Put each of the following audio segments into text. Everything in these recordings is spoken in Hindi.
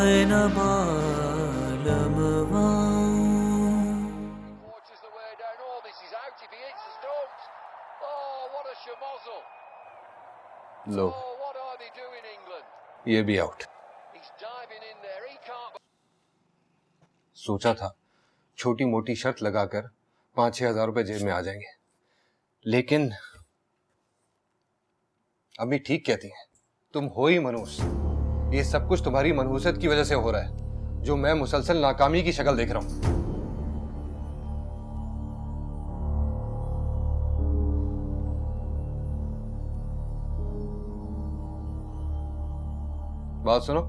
है न मालूम। लो, ये भी आउट। सोचा था छोटी मोटी शर्त लगाकर 5-6 हजार रुपए जेब में आ जाएंगे, लेकिन अम्मी ठीक कहती है, तुम हो ही मनहूस। ये सब कुछ तुम्हारी मनहूसियत की वजह से हो रहा है, जो मैं मुसलसल नाकामी की शक्ल देख रहा हूं। बात सुनो,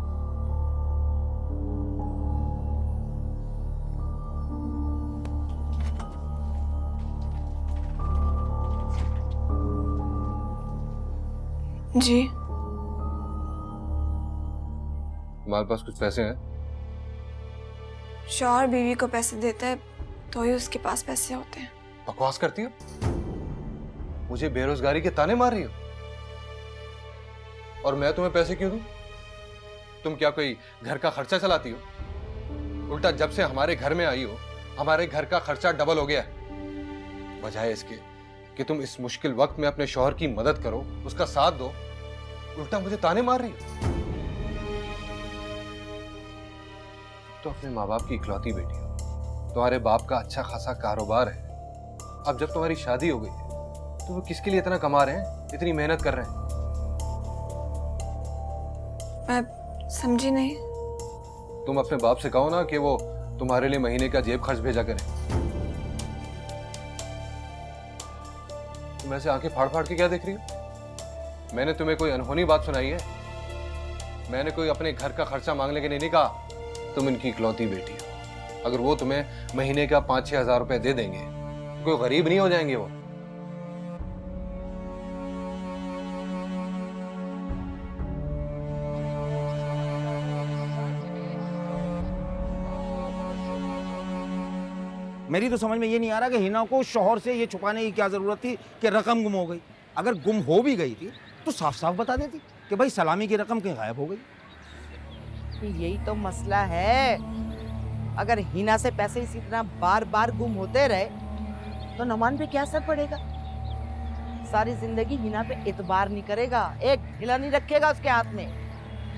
जी। तुम्हारे पास कुछ पैसे हैं? शौहर बीवी को पैसे देता है तो ही उसके पास पैसे होते हैं। बकवास करती हो, मुझे बेरोजगारी के ताने मार रही हो, और मैं तुम्हें पैसे क्यों दूं? तुम क्या कोई घर का खर्चा चलाती हो? उल्टा जब से हमारे घर में आई हो, हमारे घर का खर्चा डबल हो गया है। बजाय इसके कि तुम इस मुश्किल वक्त में अपने शौहर की मदद करो, उसका साथ दो, उल्टा मुझे ताने मार रही हो। तो अपने माँ बाप की इकलौती बेटी हो, तुम्हारे बाप का अच्छा खासा कारोबार है। अब जब तुम्हारी शादी हो गई है तो वो किसके लिए इतना कमा रहे हैं, इतनी मेहनत कर रहे हैं? मैं समझी नहीं। तुम अपने बाप से कहो ना कि वो तुम्हारे लिए महीने का जेब खर्च भेजा करे। तुम ऐसे आंखें फाड़ फाड़ के क्या देख रही हो? मैंने तुम्हें कोई अनहोनी बात सुनाई है? मैंने कोई अपने घर का खर्चा मांगने के लिए नहीं कहा। तुम इनकी इकलौती बेटी हो, अगर वो तुम्हें महीने का 5-6 हजार रुपए दे देंगे, कोई गरीब नहीं हो जाएंगे वो। मेरी तो समझ में ये नहीं आ रहा कि हिना को शौहर से ये छुपाने की क्या जरूरत थी कि रकम गुम हो गई। अगर गुम हो भी गई थी तो साफ साफ बता देती कि भाई सलामी की रकम कहीं गायब हो गई। यही तो मसला है, अगर हिना से पैसे इसी तरह बार बार गुम होते रहे तो नमान पे क्या असर पड़ेगा? सारी जिंदगी हिना पे एतबार नहीं करेगा, एक ढिला नहीं रखेगा उसके हाथ में।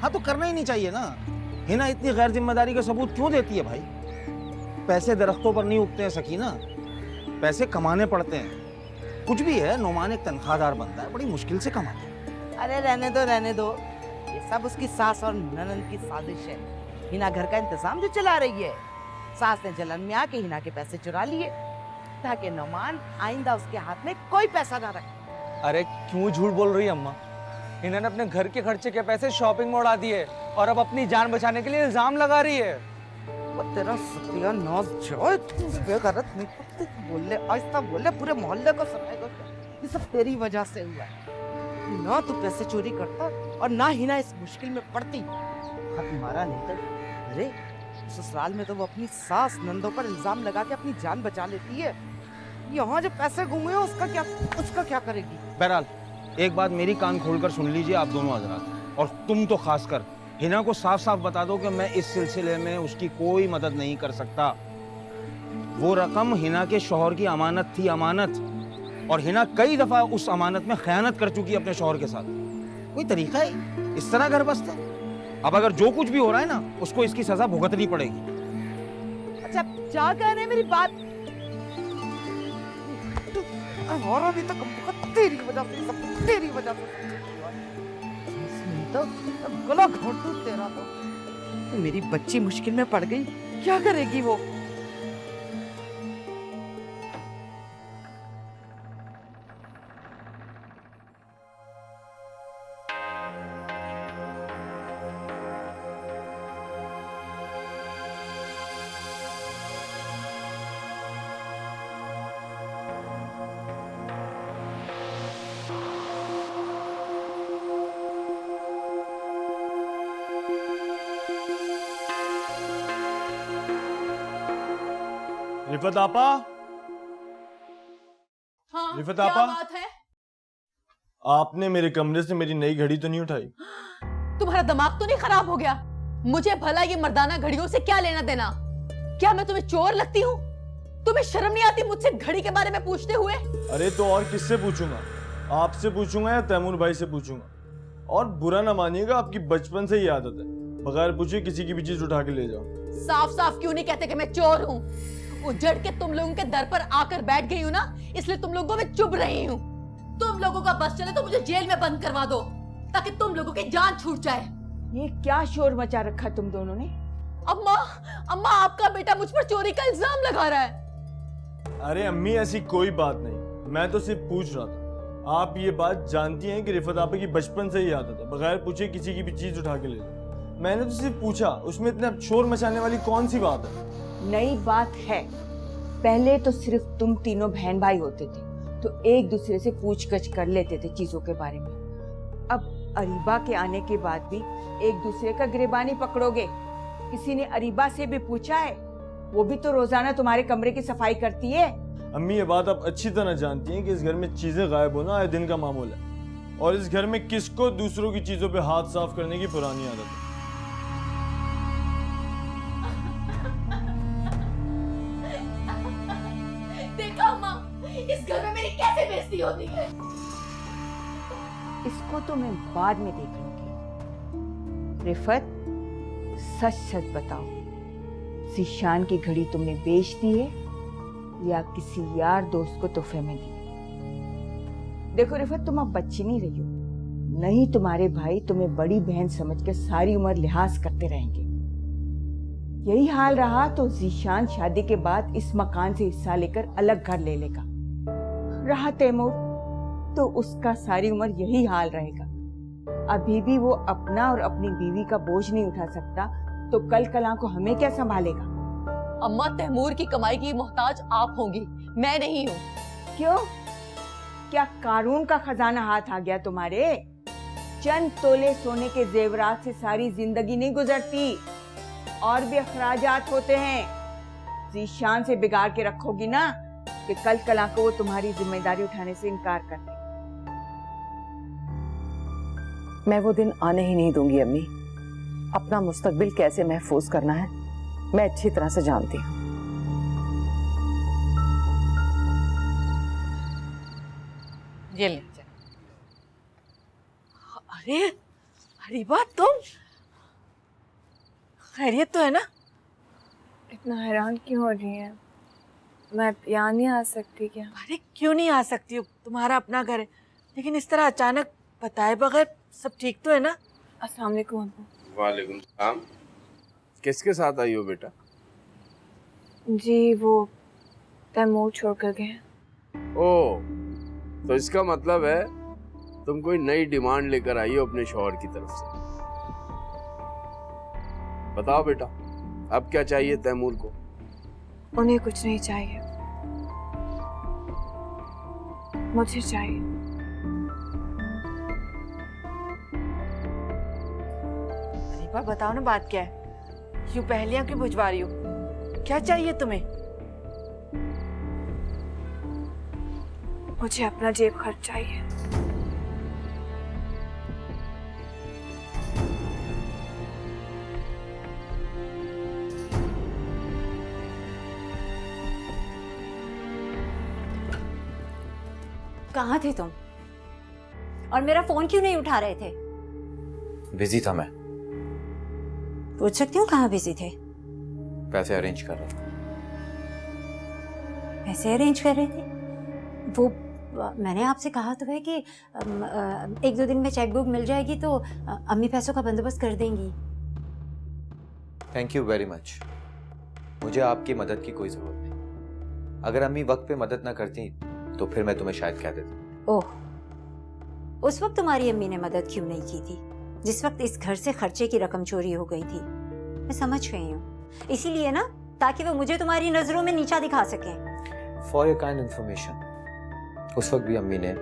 हाँ तो करना ही नहीं चाहिए ना। हिना इतनी गैर जिम्मेदारी का सबूत क्यों देती है भाई? पैसे दरख्तों पर नहीं उगते हैं सकीना, पैसे कमाने पड़ते हैं। कुछ भी है, नोमान एक तनख्वाहदार बंदा है, बड़ी मुश्किल से कमाता है। अरे रहने दो रहने दो, ये सब उसकी सास और ननद की साजिश है। हिना घर का इंतजाम जो चला रही है। सास ने जलन में आके हिना के पैसे चुरा लिए ताकि नोमान आइंदा उसके हाथ में कोई पैसा ना रखे। अरे क्यों झूठ बोल रही है अम्मा? इन्होंने अपने घर के खर्चे के पैसे शॉपिंग में उड़ा दिए और अब अपनी जान बचाने के लिए इल्जाम लगा रही है। वो तेरा सत्यानाश जाए, तू बेगैरत नहीं कुत्ते बोले, आहिस्ता बोले, पूरे मोहल्ले को सुनाएगा। ये सब तेरी वजह से हुआ है। ना तू पैसे चोरी करता और ना हिना इस मुश्किल में पड़ती। खत मारा नहीं तो अरे ससुराल में तो वो अपनी सास नंदों पर इल्जाम लगा के अपनी जान बचा लेती है। यहाँ जो पैसे घूमे उसका क्या करेगी? बहरहाल एक बात मेरी कान खोलकर सुन लीजिए आप दोनों हजरात, और तुम तो खासकर हिना को साफ साफ बता दो कि मैं इस सिलसिले में उसकी कोई मदद नहीं कर सकता। वो रकम हिना के शौहर की अमानत थी, अमानत, और हिना कई दफा उस अमानत में खयानत कर चुकी है अपने शौहर के साथ। कोई तरीका है इस तरह घर बसते? अब अगर जो कुछ भी हो रहा है ना, उसको इसकी सजा भुगतनी पड़ेगी। अच्छा क्या कह रहे हैं मेरी बात? हमारा भी तो तेरी वजह से, सब तेरी वजह से। तो गला घोट दूं तेरा तो मेरी बच्ची मुश्किल में पड़ गई, क्या करेगी वो? रिफत आपा, हाँ, रिफत क्या आपा? बात है? आपने मेरे कमरे से मेरी नई घड़ी तो नहीं उठाई? तुम्हारा दिमाग तो नहीं खराब हो गया? मुझे भला ये मर्दाना घड़ियों से क्या लेना देना? क्या मैं तुम्हें चोर लगती हूँ? तुम्हें शर्म नहीं आती मुझसे घड़ी के बारे में पूछते हुए? अरे तो और किससे पूछूंगा? आपसे पूछूंगा या तैमूर भाई से पूछूंगा? और बुरा ना मानिएगा, आपकी बचपन से ही आदत है, बगैर पूछे किसी की भी चीज उठा के ले जाओ। साफ साफ क्यों नहीं कहते कि मैं चोर हूँ? उजड़ के तुम लोगों के दर पर आकर बैठ गई हूँ ना, इसलिए तुम लोगों को मैं चुभ रही हूँ। तुम लोगों का बस चले तो मुझे जेल में बंद करवा दो, ताकि तुम लोगों की जान छूट जाए। ये क्या शोर मचा रखा तुम दोनों ने? अम्मा, अम्मा आपका बेटा मुझ पर चोरी का इल्जाम लगा रहा है। अरे अम्मी, ऐसी कोई बात नहीं, मैं तो सिर्फ पूछ रहा था। आप ये बात जानती हैं कि रिफत आपा की बचपन से ही आदत है, बगैर पूछे किसी की भी चीज उठा के ले जाओ। मैंने तो सिर्फ पूछा, उसमें इतना शोर मचाने वाली कौन सी बात है? नई बात है। पहले तो सिर्फ तुम तीनों बहन भाई होते थे, तो एक दूसरे से पूछगछ कर लेते थे चीजों के बारे में। अब अरीबा के आने के बाद भी एक दूसरे का गिरबानी पकड़ोगे? किसी ने अरीबा से भी पूछा है? वो भी तो रोजाना तुम्हारे कमरे की सफाई करती है। अम्मी, ये बात आप अच्छी तरह जानती हैं कि इस घर में चीजें गायब होना आए दिन का मामूल है, और इस घर में किसको दूसरों की चीजों पे हाथ साफ करने की पुरानी आदत है। देखा अम्मा, इस घर में मेरी कैसे बेइज्जती होती है। इसको तो मैं बाद में देख लूंगी। रिफत, सच सच बताओ, ज़ीशान की घड़ी तुमने बेच दी है या किसी यार दोस्त को तोहफे में दी? देखो रिफत, तुम अब बच्ची नहीं रही हो, नहीं तुम्हारे भाई तुम्हें बड़ी बहन समझकर सारी उम्र लिहाज करते रहेंगे। यही हाल रहा तो ज़ीशान शादी के बाद इस मकान से हिस्सा लेकर अलग घर ले लेगा। रहा तैमूर, तो उसका सारी उम्र यही हाल रहेगा। अभी भी वो अपना और अपनी बीवी का बोझ नहीं उठा सकता, तो कल कला को हमें क्या संभालेगा? अम्मा, तैमूर की कमाई की मोहताज आप होंगी, मैं नहीं हूँ। क्यों? क्या कारून का खजाना हाथ आ गया तुम्हारे? चंद तोले सोने के जेवरात से सारी जिंदगी नहीं गुजरती, और भी अखराजात होते हैं। ज़ीशान से बिगाड़ के रखोगी ना कि कल कला को वो तुम्हारी जिम्मेदारी उठाने से इनकार कर दे। मैं वो दिन आने ही नहीं दूंगी अम्मी। अपना मुस्तकबिल कैसे महफूज करना है मैं अच्छी तरह से जानती हूँ। ये ले। अरे अरीबा, तुम खैरियत तो है ना? इतना हैरान क्यों हो रही है? मैं यहाँ नहीं आ सकती क्या? अरे क्यों नहीं आ सकती हो, तुम्हारा अपना घर है, लेकिन इस तरह अचानक बताए बगैर सब ठीक तो है ना? अस्सलाम वालेकुम अब्बू। वालेकुम सलाम। किसके साथ आई हो बेटा? जी वो तैमूर छोड़ कर गए हैं। ओह, तो इसका मतलब है तुम कोई नई डिमांड लेकर आई हो अपने शौहर की तरफ से। बताओ बेटा, अब क्या चाहिए तैमूर को? उन्हें कुछ नहीं चाहिए, मुझे चाहिए। अरीबा, बताओ ना बात क्या है? यूं पहेलियां क्यों बुझवा रही हो? क्या चाहिए तुम्हें? मुझे अपना जेब खर्च चाहिए। कहाँ थे तुम? और मेरा फोन क्यों नहीं उठा रहे थे? बिजी था मैं। पूछ सकती हूँ कहाँ बिजी थे? पैसे अरेंज कर रहा था। पैसे अरेंज कर रहे थे? वो मैंने आपसे कहा तो है कि एक दो दिन में चेकबुक मिल जाएगी तो अम्मी पैसों का बंदोबस्त कर देंगी। Thank you very much. मुझे आपकी मदद की कोई जरूरत नहीं। अगर अम्मी वक्त पे मदद ना करती तो फिर मैं तुम्हें शायद कह देता। ओह, उस वक्त तुम्हारी अम्मी ने मदद क्यों नहीं की थी जिस वक्त इस घर से खर्चे की रकम चोरी हो गई थी? मैं समझ गई हूँ, इसीलिए ना, ताकि वो मुझे तुम्हारी नजरों में नीचा दिखा सके। फॉर योर काइंड इंफॉर्मेशन, उस वक्त भी अम्मी ने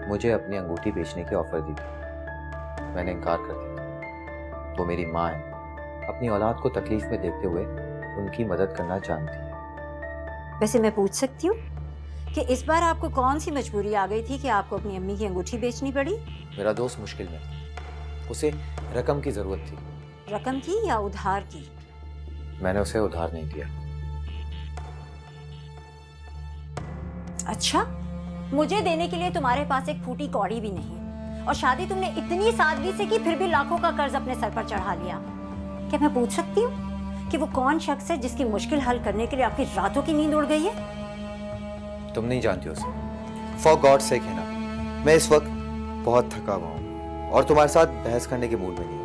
मुझे अपनी अंगूठी बेचने की ऑफर दी थी। मैंने इनकार कर दिया। वो मेरी माँ है, अपनी औलाद को तकलीफ में देखते हुए उनकी मदद करना जानती है। वैसे मैं पूछ सकती हूँ कि इस बार आपको कौन सी मजबूरी आ गई थी कि आपको अपनी अम्मी की अंगूठी बेचनी पड़ी? मेरा दोस्त मुश्किल में था, उसे रकम की जरूरत थी, रकम की या उधार की? मैंने उसे उधार नहीं दिया। अच्छा, मुझे देने के लिए तुम्हारे पास एक फूटी कौड़ी भी नहीं, और शादी तुमने इतनी सादगी से की, फिर भी लाखों का कर्ज अपने सर पर चढ़ा लिया। क्या मैं पूछ सकती हूँ कि वो कौन शख्स है जिसकी मुश्किल हल करने के लिए आपकी रातों की नींद उड़ गई है? तुम नहीं जानती उसे। फॉर गॉड सेक है ना, मैं इस वक्त बहुत थका हुआ हूँ और तुम्हारे साथ बहस करने के मूड में नहीं हूँ।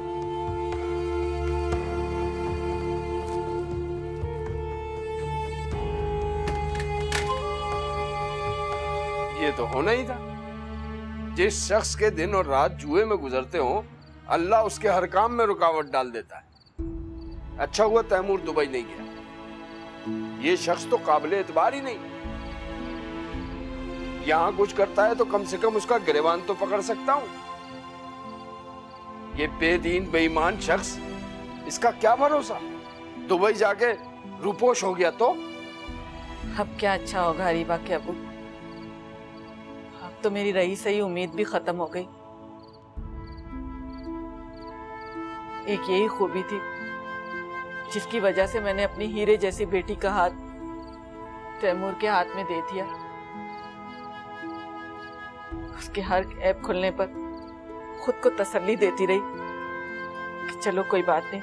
ये तो होना ही था। जिस शख्स के दिन और रात जुए में गुजरते हो, अल्लाह उसके हर काम में रुकावट डाल देता है। अच्छा हुआ तैमूर दुबई नहीं गया। ये शख्स तो काबिल एतबार ही नहीं। यहां कुछ करता है तो कम से कम उसका गिरबान तो पकड़ सकता हूं। ये बेदीन बेईमान शख्स, इसका क्या भरोसा? दुबई जाके रूपोश हो गया तो? अब क्या अच्छा होगा अरीबा के अबू, अब तो मेरी रही सही उम्मीद भी खत्म हो गई। एक यही खूबी थी जिसकी वजह से मैंने अपनी हीरे जैसी बेटी का हाथ तैमूर के हाथ में दे दिया। उसके हर ऐब खुलने पर खुद को तसल्ली देती रही कि चलो कोई बात नहीं,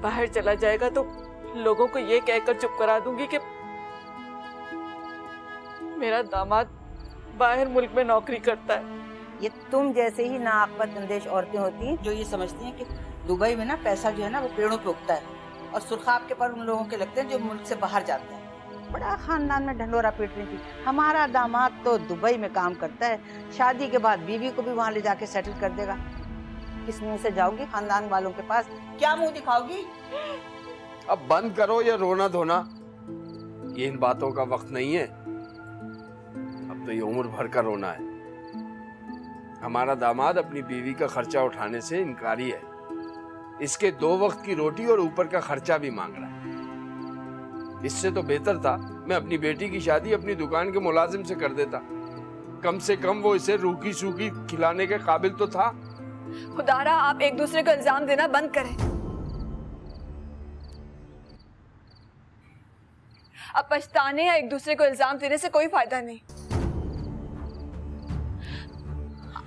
बाहर चला जाएगा तो लोगों को ये कहकर चुप करा दूंगी कि मेरा दामाद बाहर मुल्क में नौकरी करता है। ये तुम जैसे ही नाअक्ल अंदेश औरतें होती हैं जो ये समझती हैं कि दुबई में ना पैसा जो है ना वो पेड़ों पे उगता है, और सुरखाब के पर उन लोगों के लगते हैं जो मुल्क से बाहर जाते हैं। बड़ा खानदान में ढंडोरा पीट रही थी। हमारा दामाद तो दुबई में काम करता है, शादी के बाद बीवी को भी वहाँ ले जाके सेटल कर देगा। किस मुंह से जाओगी खानदान वालों के पास, क्या मुंह दिखाओगी? अब बंद करो ये रोना धोना, ये इन बातों का वक्त नहीं है। अब तो ये उम्र भर का रोना है। हमारा दामाद अपनी बीवी का खर्चा उठाने से इनकारी है। इसके 2 वक्त की रोटी और ऊपर का खर्चा भी मांग रहा है। इससे तो बेहतर था मैं अपनी बेटी की शादी अपनी दुकान के मुलाजिम से कर देता। कम से कम वो इसे रूखी सूखी खिलाने के काबिल तो था। खुदारा, आप एक दूसरे को इल्जाम देना बंद करें। अब पछताने या एक दूसरे को इल्जाम देने से कोई फायदा नहीं।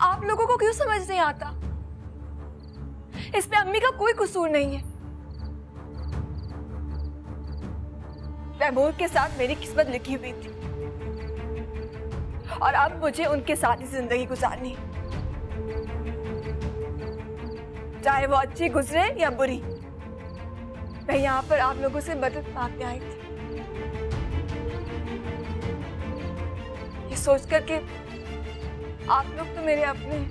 आप लोगों को क्यों समझ नहीं आता? इसमें अम्मी का कोई कसूर नहीं है। तैमूर के साथ मेरी किस्मत लिखी हुई थी और अब मुझे उनके साथ ही जिंदगी गुजारनी, चाहे वो अच्छी गुजरे या बुरी। मैं यहाँ पर आप लोगों से मदद मांगने आई थी, ये सोचकर कि आप लोग तो मेरे अपने हैं,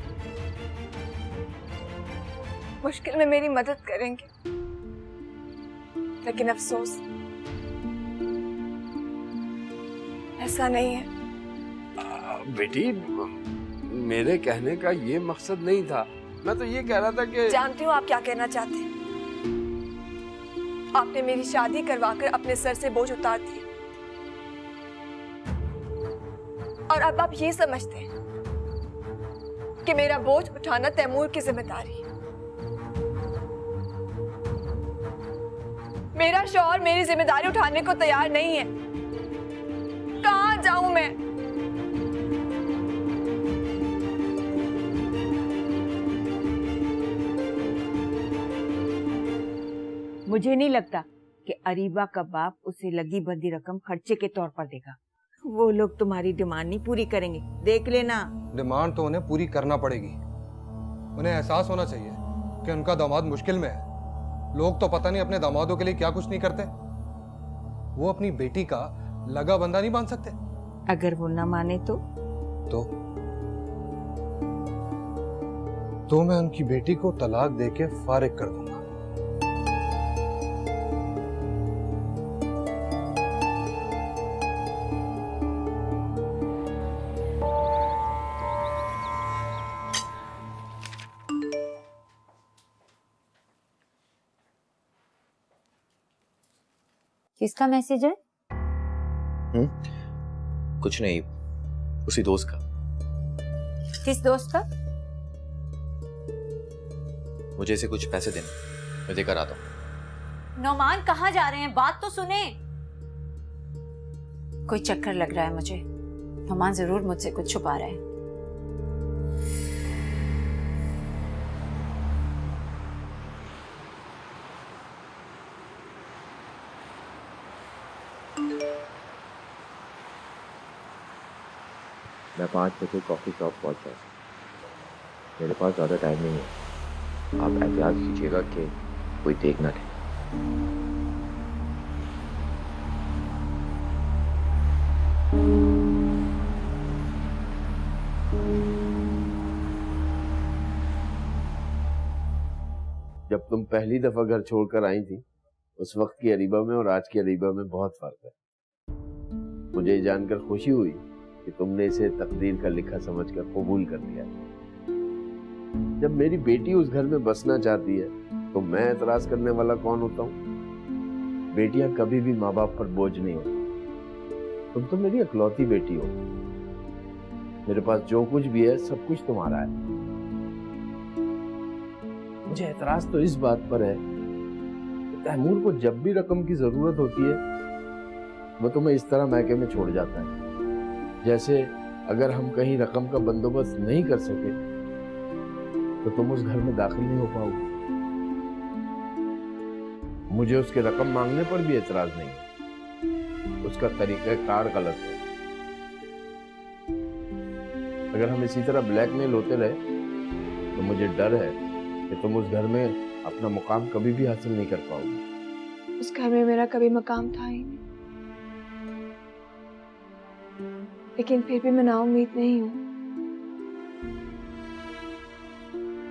मुश्किल में मेरी मदद करेंगे। लेकिन अफसोस ऐसा नहीं है। बेटी, मेरे कहने का ये मकसद नहीं था। मैं तो ये कह रहा था कि जानती हूँ आप क्या कहना चाहते हैं। आपने मेरी शादी करवाकर अपने सर से बोझ उतार दिया और अब आप ये समझते हैं कि मेरा बोझ उठाना तैमूर की जिम्मेदारी है। मेरा शौहर मेरी जिम्मेदारी उठाने को तैयार नहीं है। कहाँ जाऊं मैं? मुझे नहीं लगता कि अरीबा का बाप उसे लगी बंदी रकम खर्चे के तौर पर देगा। वो लोग तुम्हारी डिमांड नहीं पूरी करेंगे, देख लेना। डिमांड तो उन्हें पूरी करना पड़ेगी। उन्हें एहसास होना चाहिए कि उनका दामाद मुश्किल में है। लोग तो पता नहीं अपने दामादों के लिए क्या कुछ नहीं करते। वो अपनी बेटी का लगा बंदा नहीं बांध सकते। अगर वो ना माने तो मैं उनकी बेटी को तलाक देके फारिग कर दूंगा। किसका मैसेज है? कुछ नहीं, उसी दोस्त का। किस दोस्त का? मुझे इसे कुछ पैसे देने, मैं देकर आता हूँ। नौमान कहाँ जा रहे हैं? बात तो सुने। कोई चक्कर लग रहा है मुझे। नौमान जरूर मुझसे कुछ छुपा रहा है। मैं 5 बजे कॉफ़ी शॉप पहुंचा। मेरे पास ज़्यादा टाइम नहीं है। आप एहतियात कीजिएगा कि कोई देख ना ले। जब तुम पहली दफा घर छोड़कर आई थी, उस वक्त की अरीबा में और आज की अरीबा में बहुत फर्क है। मुझे ये जानकर खुशी हुई कि तुमने इसे तकदीर का लिखा समझकर कबूल कर लिया। जब मेरी बेटी उस घर में बसना चाहती है तो मैं एतराज करने वाला कौन होता हूँ? बेटियां कभी भी माँ बाप पर बोझ नहीं होती। तुम तो मेरी इकलौती बेटी हो। मेरे पास जो कुछ भी है सब कुछ तुम्हारा है। मुझे एतराज तो इस बात पर है कि तैमूर को जब भी रकम की जरूरत होती है वो तुम्हें इस तरह मैके में छोड़ जाता है, जैसे अगर हम कहीं रकम का बंदोबस्त नहीं कर सके तो तुम उस घर में दाखिल नहीं हो पाओगे। मुझे उसके रकम मांगने पर भी एतराज नहीं है, उसका तरीक़ाकार गलत है। अगर हम इसी तरह ब्लैकमेल होते रहे तो मुझे डर है कि तुम उस घर में अपना मुकाम कभी भी हासिल नहीं कर पाओगे। उस घर में मेरा कभी मकाम था ही नहीं, लेकिन फिर भी मैं नाउम्मीद नहीं हूँ।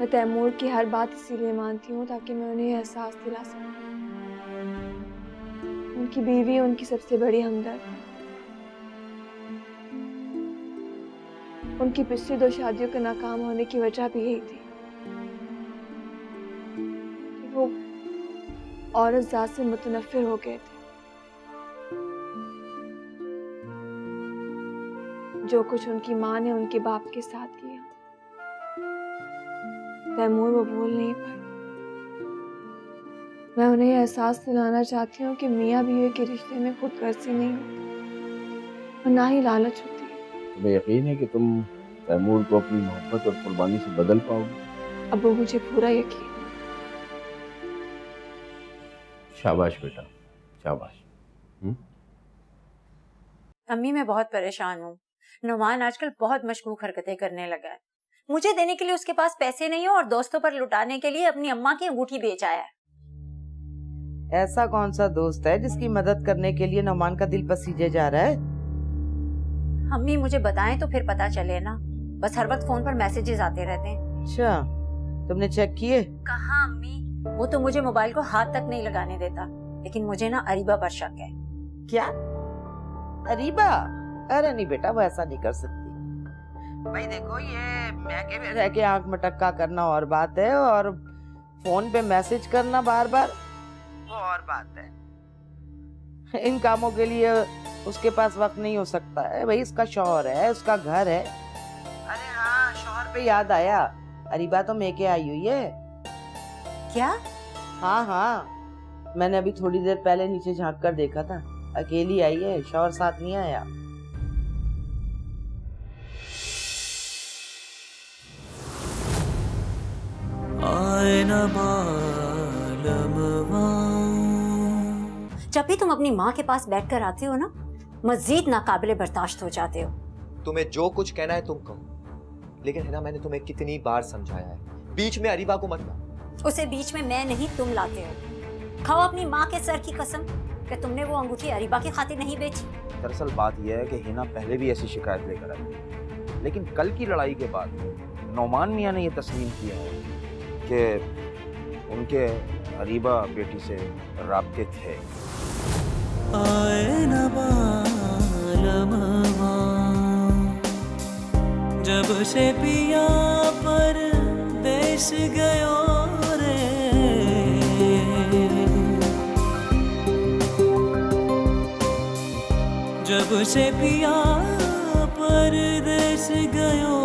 मैं तैमूर की हर बात इसीलिए मानती हूँ ताकि मैं उन्हें एहसास दिला सकूं। उनकी बीवी उनकी सबसे बड़ी हमदर्द है। उनकी पिछली 2 शादियों के नाकाम होने की वजह भी यही थी कि वो औरत जात से मुतनफिर हो गए थे। जो कुछ उनकी माँ ने उनके बाप के साथ किया, तैमूर वो भूल नहीं पाई। मैं उन्हें एहसास दिलाना चाहती हूँ कि मियाँ बीवी के रिश्ते में खुदगर्जी नहीं होती और ना ही लालच होती है। तुम्हें यकीन है कि तुम तैमूर को अपनी मोहब्बत और कुर्बानी से बदल पाओगे? अब वो मुझे पूरा यकीन है। शाबाश बेटा, शाबाश। अम्मी मैं बहुत परेशान हूँ। नुमान आजकल बहुत मशकूक हरकतें करने लगा है। मुझे देने के लिए उसके पास पैसे नहीं हो और दोस्तों पर लुटाने के लिए अपनी अम्मा की अंगूठी बेच आया है। ऐसा कौन सा दोस्त है जिसकी मदद करने के लिए नौमान का दिल पसीजे जा रहा है? अम्मी मुझे बताएं तो फिर पता चले ना। बस हर वक्त फोन पर मैसेजेस आते रहते हैं। अच्छा, तुमने चेक किए? कहाँ अम्मी, वो तो मुझे मोबाइल को हाथ तक नहीं लगाने देता। लेकिन मुझे ना अरीबा पर शक है। क्या? अरीबा? अरे नहीं बेटा, वो ऐसा नहीं कर सकती। भाई देखो, ये मैके में रह के आंख मटक्का करना और बात है, और फोन पे मैसेज करना बार बार वो और बात है। इन कामों के लिए उसके पास वक्त नहीं हो सकता है। भाई इसका शौहर है, उसका घर है। अरे हाँ, शौहर पे याद आया, अरीबा तो मैके आई हुई है। क्या? हाँ हाँ, मैंने अभी थोड़ी देर पहले नीचे झांक कर देखा था। अकेली आई है, शौहर साथ नहीं आया। जब भी तुम अपनी माँ के पास बैठकर आते हो ना, मजीद नाकाबिले बर्दाश्त हो जाते हो। तुम्हें जो कुछ कहना है तुम कहो, लेकिन है ना, मैंने तुम्हें कितनी बार समझाया है, बीच में अरीबा को मत ला। उसे बीच में मैं नहीं, तुम लाते हो। खाओ अपनी माँ के सर की कसम कि तुमने वो अंगूठी अरीबा की खातिर नहीं बेची। दरअसल बात यह है कि हिना पहले भी ऐसी शिकायत लेकर आई, लेकिन कल की लड़ाई के बाद नौमान मियाँ ने यह तस्लीम किया है कि उनके अरीबा बेटी से राब्ते थे। आए न बालमवा, जब से पिया पर देश गयो रे, जब से पिया पर देश गयो